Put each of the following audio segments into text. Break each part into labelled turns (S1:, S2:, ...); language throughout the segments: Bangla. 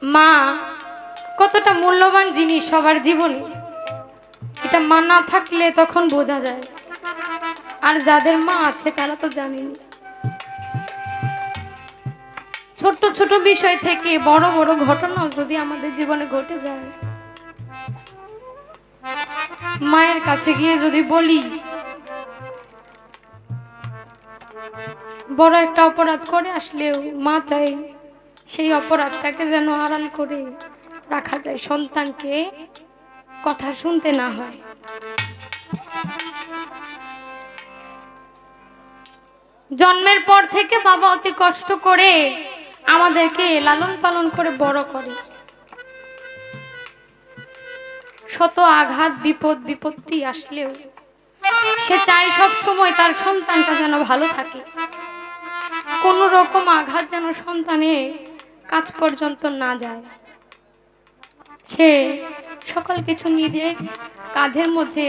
S1: মা কতটা মূল্যবান জিনিস সবার জীবনে, এটা মা না থাকলে তখন বোঝা যায়। আর যাদের মা আছে তারা তো জানেনি। ছোট ছোট বিষয় থেকে বড় বড় ঘটনাও যদি আমাদের জীবনে ঘটে যায়, মায়ের কাছে গিয়ে যদি বলি বড় একটা অপরাধ করে আসলেও মা চাই সেই অপরাধটাকে যেন আড়াল করে রাখা যায়, সন্তানকে কথা শুনতে না হয়। জন্মের পর থেকে বাবা অতি কষ্ট করে আমাদেরকে লালন পালন করে বড় করে। শত আঘাত বিপদ বিপত্তি আসলেও সে চায় সব সময় তার সন্তানটা যেন ভালো থাকে, কোন রকম আঘাত যেন সন্তানের কাছ পর্যন্ত না যায়। সে সকল কিছু নিজের কাঁধের মধ্যে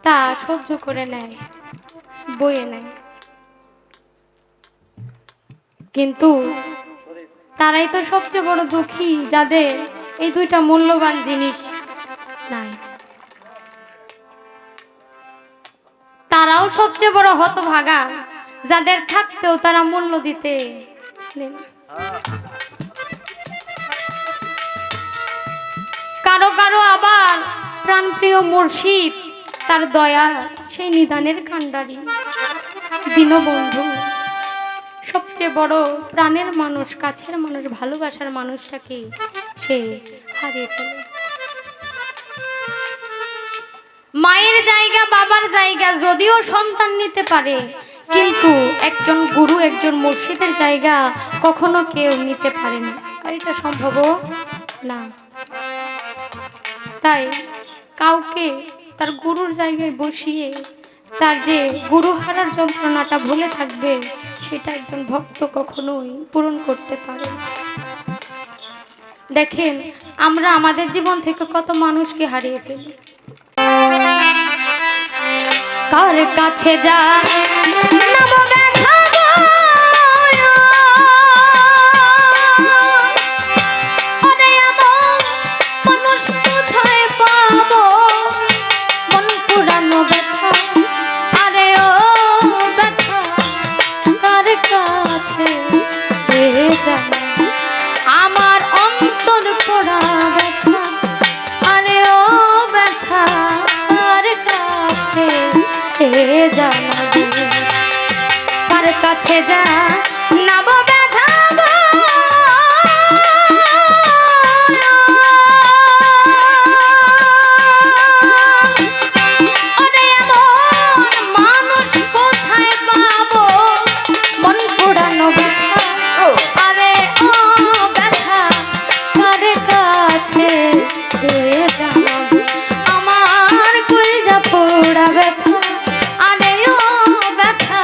S1: তা সহ্য করে নেয়, বয়ে নেয়। কিন্তু তারাই তো সবচেয়ে বড় দুঃখী যাদের এই দুইটা মূল্যবান জিনিস নাই। তারাও সবচেয়ে বড় হতভাগা যাদের থাকতেও তারা মূল্য দিতে জানে না। কারো কারো আবার প্রাণপ্রিয় মুর্শিদ, তার দয়া সেই নিদানের কাণ্ডারি দীনবন্ধু, সবচেয়ে বড় প্রাণের মানুষ, কাছের মানুষ, ভালোবাসার মানুষটাকে সে হারিয়ে ফেলে। মায়ের জায়গা, বাবার জায়গা যদিও সন্তান নিতে পারে, কিন্তু একজন গুরু, একজন মুর্শিদের জায়গা কখনো কেউ নিতে পারে না, আর এটা সম্ভব না। তাই কাউকে তার গুরুর জায়গায় বসিয়ে তার যে গুরু হারার যন্ত্রণাটা ভুলে থাকবে, সেটা একজন ভক্ত কখনোই পূরণ করতে পারে। দেখেন আমরা আমাদের জীবন থেকে কত মানুষকে হারিয়ে ফেলি। কার কাছে যা আমার অন্তর পোড়া ব্যথা, আরে ও ব্যথা কার কাছে জানাবো, কার কাছে যা নাব ব্যথা মানুষ কোথায় পাবো, মন পোড়ানো ব্যথা, আরে ও ব্যথা কার কাছে জানাবো, আমার কলজা পোড়া ব্যথা, আরে ও ব্যথা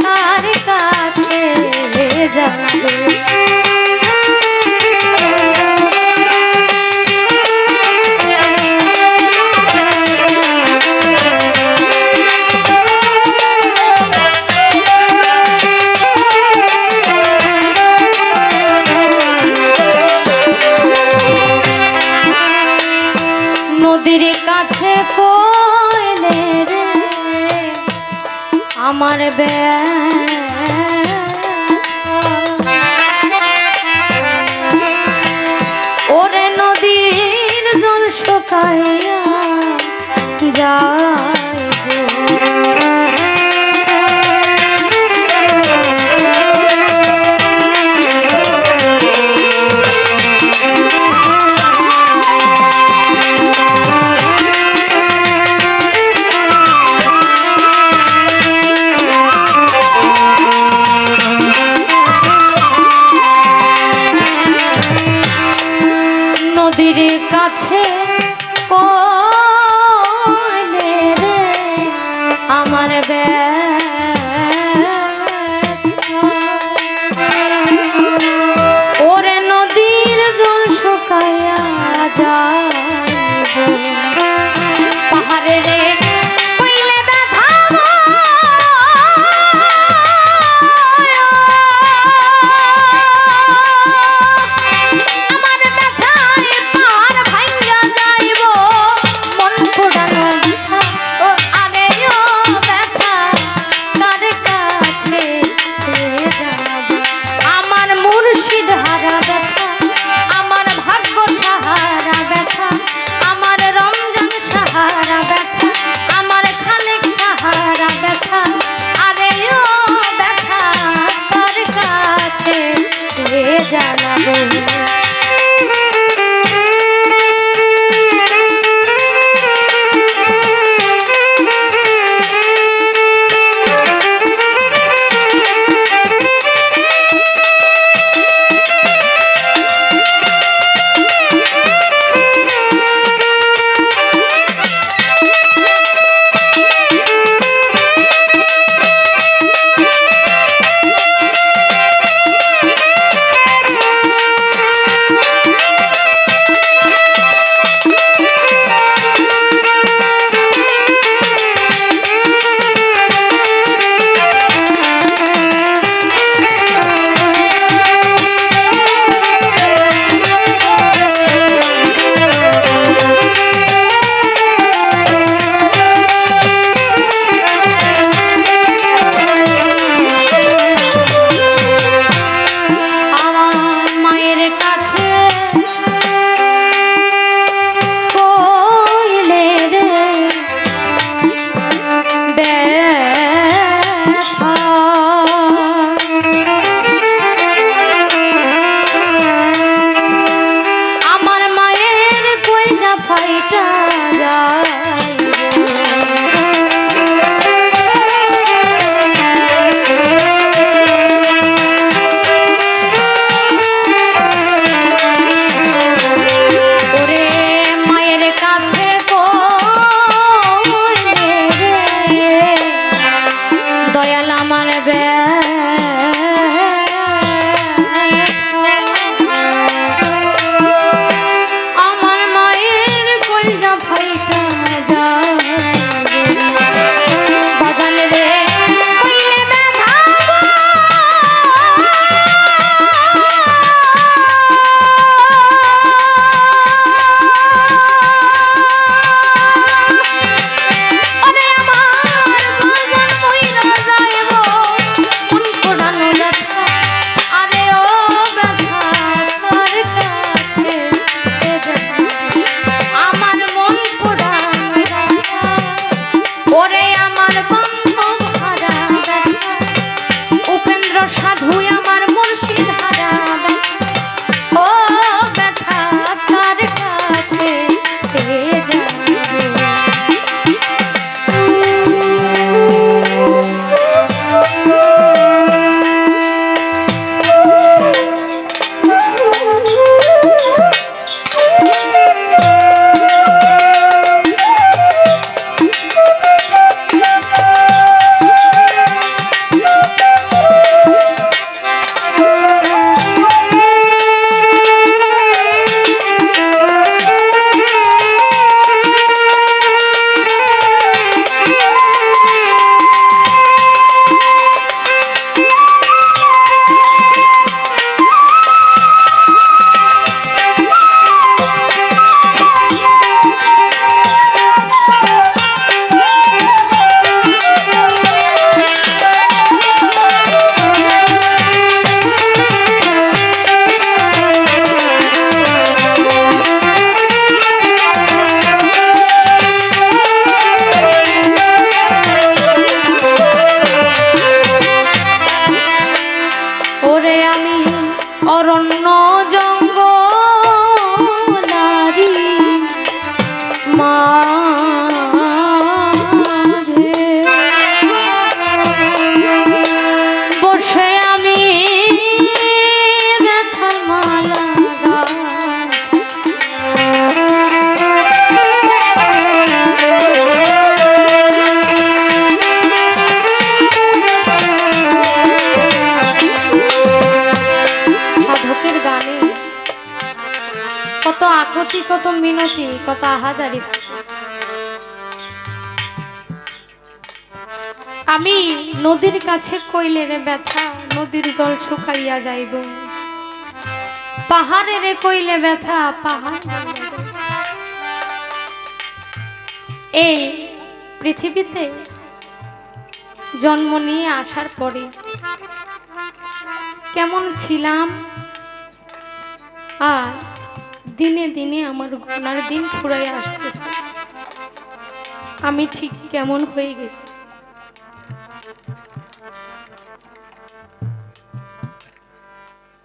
S1: কার কাছে জানাবো। নদীর কাছে কইলে রে আমার ওরে নদীর জল শুকাইয়া যাইবো, নদীর কাছে কইলে রে আমার ওরে নদীর জল শুকাইয়া যাইবো, পাহাড়ে রে কইলে ব্যথা ওরে আমি অরণ্য জঙ্গলারি মাঝে বসে আমি ব্যথার মালা কত আকুতি, কত মিনতি, কত আহাজারি। আমি নদীর কাছে কইলে ব্যথা, নদীর জল শুকাইয়া যাইব। পাহাড়ের কইলে ব্যথা, পাহাড়। এই পৃথিবীতে জন্ম নিয়ে আসার পরে কেমন ছিলাম, আর দিনে দিনে আমার গুনার দিন ফুরাই আসতেছে, আমি ঠিক কেমন হয়ে গেছি।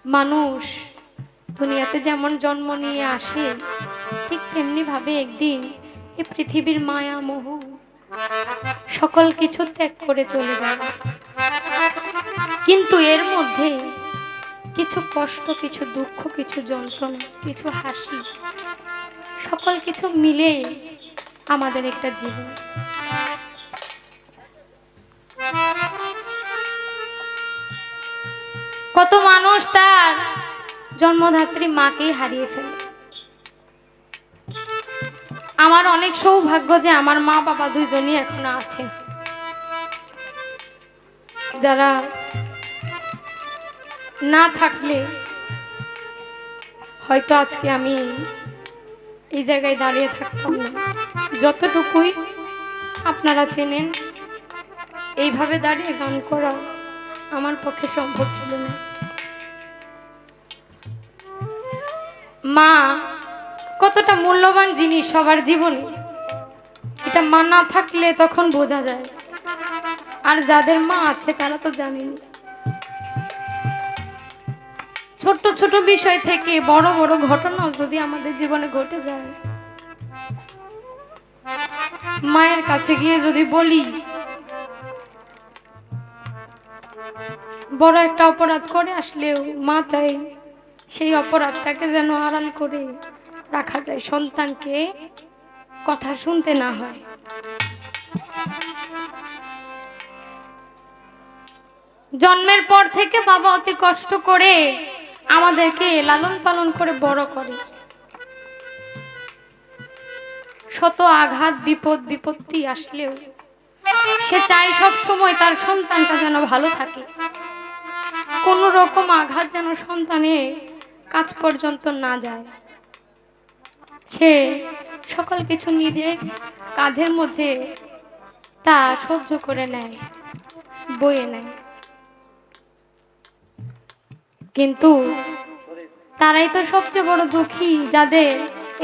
S1: মানুষ দুনিয়াতে যেমন জন্ম নিয়ে আসে, ঠিক তেমনি ভাবে একদিন এই পৃথিবীর মায়া মোহ সকল কিছু ত্যাগ করে চলে যায়। কিন্তু এর মধ্যে কিছু কষ্ট, কিছু দুঃখ, কিছু যন্ত্রণা, কিছু হাসি, সকল কিছু মিলে আমাদের একটা জীবন। কত মানুষ তার জন্মদাত্রী মাকেই হারিয়ে ফেলে। আমার অনেক সৌভাগ্য যে আমার মা বাবা দুইজনই এখনো আছে, যারা না থাকলে হয়তো আজকে আমি এই জায়গায় দাঁড়িয়ে থাকতাম না। যতটুকুই আপনারা চেনেন, এইভাবে দাঁড়িয়ে গান করা আমার পক্ষে সম্ভব ছিল না। মা কতটা মূল্যবান জিনিস সবার জীবনে, এটা মা না থাকলে তখন বোঝা যায়। আর যাদের মা আছে তারা তো জানেনি। ছোট ছোট বিষয় থেকে বড় বড় ঘটনাও যদি আমাদের জীবনে ঘটে যায়, মায়ের কাছে গিয়ে যদি বলি বড় একটা অপরাধ করে আসলেও মা চাই সেই অপরাধটাকে যেন আড়াল করে রাখা যায়, সন্তানকে কথা শুনতে না হয়। জন্মের পর থেকে বাবা অতি কষ্ট করে আমাদেরকে লালন পালন করে বড় করে। শত আঘাত, বিপদ বিপত্তি আসলেও সে চায় সব সময় তার সন্তানটা যেন ভালো থাকে। কোন রকম আঘাত যেন সন্তানের কাজ পর্যন্ত না যায়। সে সকল কিছু নিজের কাঁধের মধ্যে তা সহ্য করে নেয়, বয়ে নেয়। কিন্তু তারাই তো সবচেয়ে বড় দুঃখী, যাদের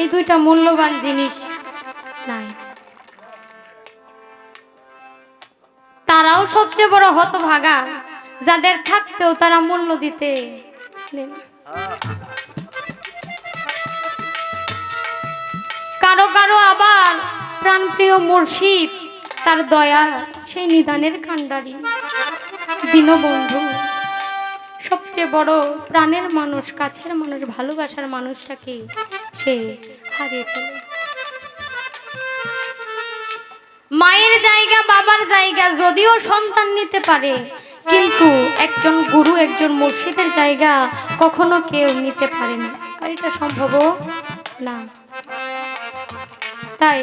S1: এই দুইটা মূল্যবান জিনিস নাই। তারাও সবচেয়ে বড় হতভাগা, যাদের থাকতেও তারা মূল্য দিতে জানে না। কারো কারো আবার প্রাণপ্রিয় মুর্শিদ, তার দয়া সেই নিদানের কাণ্ডারি দীনবন্ধু, সবচেয়ে বড় প্রাণের মানুষ, কাছের মানুষ, ভালোবাসার মানুষটাকে সে হারিয়ে ফেলে। মায়ের জায়গা, বাবার জায়গা যদিও সন্তান নিতে পারে, কিন্তু একজন গুরু, একজন মুর্শিদের জায়গা কখনো কেউ নিতে পারে না, আর এটা সম্ভব না। তাই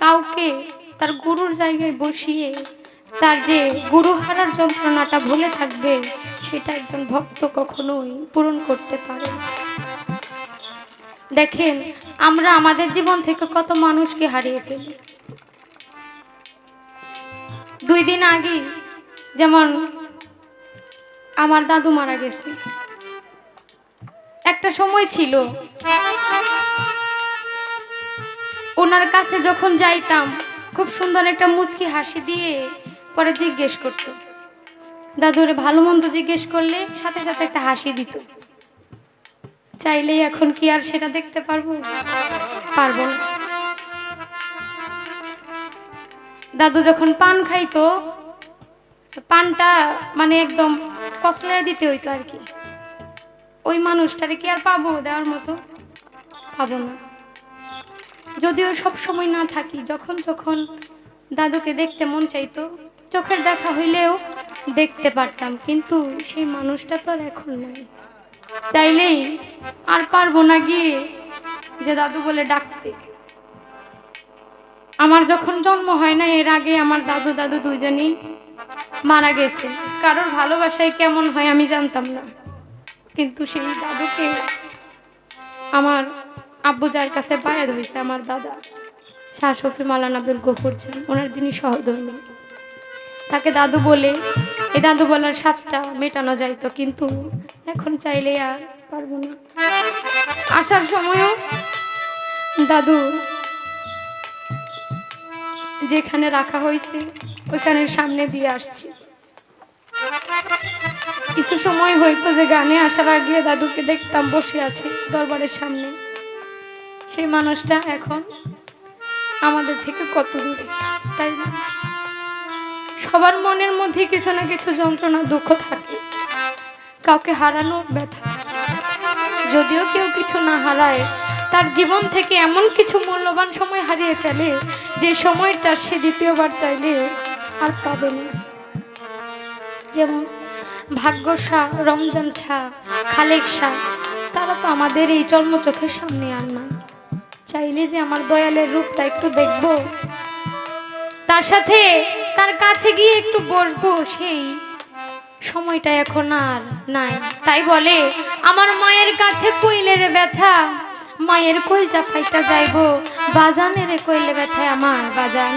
S1: কাউকে তার গুরুর জায়গায় বসিয়ে তার যে গুরু হারার যন্ত্রণাটা ভুলে থাকবে, সেটা একজন ভক্ত কখনোই পূরণ করতে পারে। দেখেন, আমরা আমাদের জীবন থেকে কত মানুষকে হারিয়ে ফেলি। 2 দিন আগে যেমন আমার দাদু মারা গেছে। একটা সময় ছিল ওনার কাছে যখন যাইতাম, খুব সুন্দর একটা মুচকি হাসি দিয়ে পরে জিজ্ঞেস করতো দাদুর ভালো মন্দ জিজ্ঞেস করলে সাথে সাথে একটা হাসি দিত। চাইলেই এখন কি আর সেটা দেখতে পারবো? পারবো না। দাদু যখন পান খাইতো, পানটা মানে একদম কসলায় দিতে হইতো আর কি। ওই মানুষটারে কি আর পাবো দেওয়ার মতো? পাবো না। যদিও সব সময় না থাকি, যখন যখন দাদুকে দেখতে মন চাইতো, চোখের দেখা হইলেও দেখতে পারতাম, কিন্তু সেই মানুষটা তো আর এখন নাই। চাইলেই আর পারবো না গিয়ে যে দাদু বলে ডাকতে। আমার যখন জন্ম হয় না এর আগে আমার দাদু দাদু দুইজনই মারা গেছে। কারোর ভালোবাসায় কেমন হয় আমি জানতাম না, কিন্তু সেই দাদুকে আমার আব্বু যার কাছে বায়াত হয়েছে, আমার দাদা শাহ শফি মাওলানা আব্দুল গফুর চান, ওনার দিনই সহধর্মী, তাকে দাদু বলে এই দাদু বলার স্বাদটা মেটানো যাইতো, কিন্তু এখন চাইলে আর পারবো না। আসার সময়ও দাদু যেখানে রাখা হয়েছে ওইখানের সামনে দিয়ে আসছি। কিছু সময় হইতো যে গানে আসার আগে দাদুকে দেখতাম বসে আছে দরবারের সামনে। সেই মানুষটা এখন আমাদের থেকে কত দূরে, তাই না? সবার মনের মধ্যে কিছু না কিছু যন্ত্রণা দুঃখ থাকে, কাউকে হারানোর ব্যথা। যদিও কেউ কিছু না হারায়, তার জীবন থেকে এমন কিছু মূল্যবান সময় হারিয়ে ফেলে যে সময়টা সে দ্বিতীয়বার চাইলে আর পাবে না। যেমন ভাগ্য শাহ, রমজান শাহ, খালেক শাহ, তারা তো আমাদের এই চর্মচোখের সামনে আর না। চাইলে যে আমার দয়ালের রূপটা একটু দেখবো, তার সাথে তার কাছে গিয়ে একটু বসবো, সেই সময়টা এখন আর নাই। তাই বলে আমার মায়ের কাছে কইলে রে ব্যথা, মায়ের কইলটা ফাইটা যাইবো, বাজানের কইলে ব্যথায় আমার বাজান।